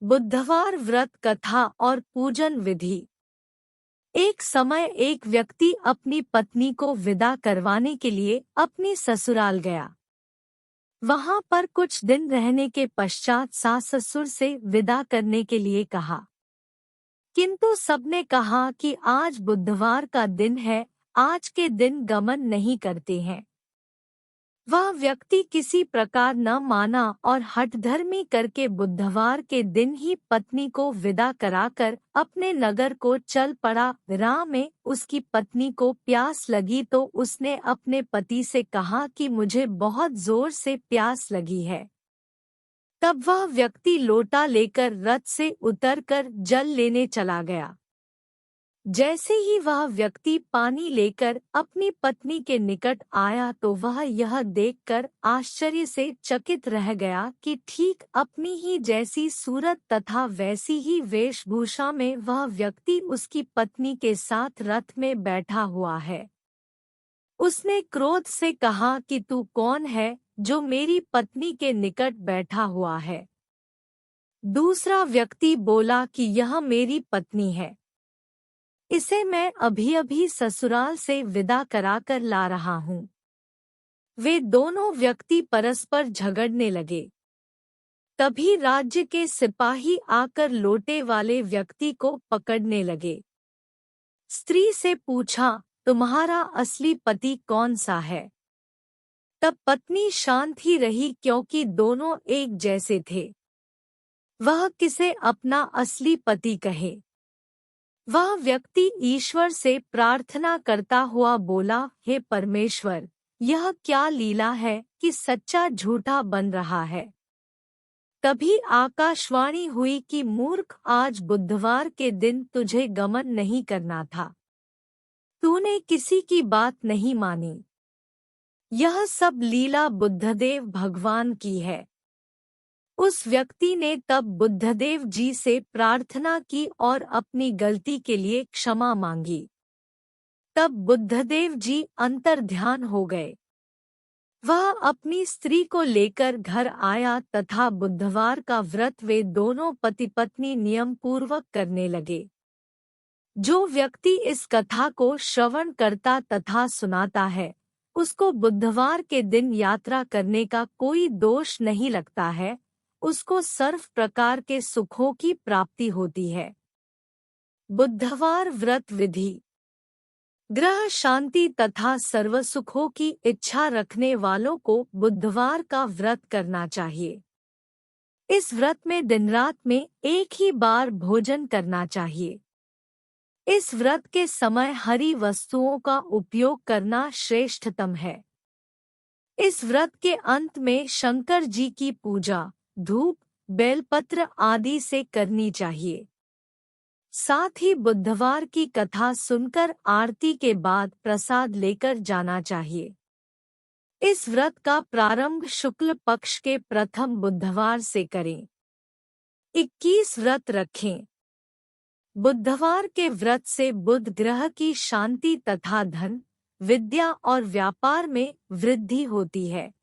बुधवार व्रत कथा और पूजन विधि। एक समय एक व्यक्ति अपनी पत्नी को विदा करवाने के लिए अपनी ससुराल गया। वहां पर कुछ दिन रहने के पश्चात सास ससुर से विदा करने के लिए कहा, किंतु सबने कहा कि आज बुधवार का दिन है, आज के दिन गमन नहीं करते हैं। वह व्यक्ति किसी प्रकार न माना और हठधर्मी करके बुधवार के दिन ही पत्नी को विदा कराकर अपने नगर को चल पड़ा। राह में उसकी पत्नी को प्यास लगी तो उसने अपने पति से कहा कि मुझे बहुत जोर से प्यास लगी है। तब वह व्यक्ति लोटा लेकर रथ से उतरकर जल लेने चला गया। जैसे ही वह व्यक्ति पानी लेकर अपनी पत्नी के निकट आया तो वह यह देखकर आश्चर्य से चकित रह गया कि ठीक अपनी ही जैसी सूरत तथा वैसी ही वेशभूषा में वह व्यक्ति उसकी पत्नी के साथ रथ में बैठा हुआ है। उसने क्रोध से कहा कि तू कौन है जो मेरी पत्नी के निकट बैठा हुआ है? दूसरा व्यक्ति बोला कि यह मेरी पत्नी है, इसे मैं अभी अभी ससुराल से विदा कराकर ला रहा हूँ। वे दोनों व्यक्ति परस्पर झगड़ने लगे। तभी राज्य के सिपाही आकर लोटे वाले व्यक्ति को पकड़ने लगे। स्त्री से पूछा, तुम्हारा असली पति कौन सा है? तब पत्नी शांत ही रही क्योंकि दोनों एक जैसे थे। वह किसे अपना असली पति कहे? वह व्यक्ति ईश्वर से प्रार्थना करता हुआ बोला, हे परमेश्वर, यह क्या लीला है कि सच्चा झूठा बन रहा है। तभी आकाशवाणी हुई कि मूर्ख, आज बुधवार के दिन तुझे गमन नहीं करना था, तूने किसी की बात नहीं मानी। यह सब लीला बुद्धदेव भगवान की है। उस व्यक्ति ने तब बुद्धदेव जी से प्रार्थना की और अपनी गलती के लिए क्षमा मांगी। तब बुद्धदेव जी अंतर्ध्यान हो गए। वह अपनी स्त्री को लेकर घर आया तथा बुधवार का व्रत वे दोनों पति पत्नी नियम पूर्वक करने लगे। जो व्यक्ति इस कथा को श्रवण करता तथा सुनाता है, उसको बुधवार के दिन यात्रा करने का कोई दोष नहीं लगता है, उसको सर्व प्रकार के सुखों की प्राप्ति होती है। बुधवार व्रत विधि। ग्रह शांति तथा सर्व सुखों की इच्छा रखने वालों को बुधवार का व्रत करना चाहिए। इस व्रत में दिन रात में एक ही बार भोजन करना चाहिए। इस व्रत के समय हरी वस्तुओं का उपयोग करना श्रेष्ठतम है। इस व्रत के अंत में शंकर जी की पूजा धूप, बेलपत्र आदि से करनी चाहिए। साथ ही बुधवार की कथा सुनकर आरती के बाद प्रसाद लेकर जाना चाहिए। इस व्रत का प्रारंभ शुक्ल पक्ष के प्रथम बुधवार से करें। 21 व्रत रखें। बुधवार के व्रत से बुध ग्रह की शांति तथा धन, विद्या और व्यापार में वृद्धि होती है।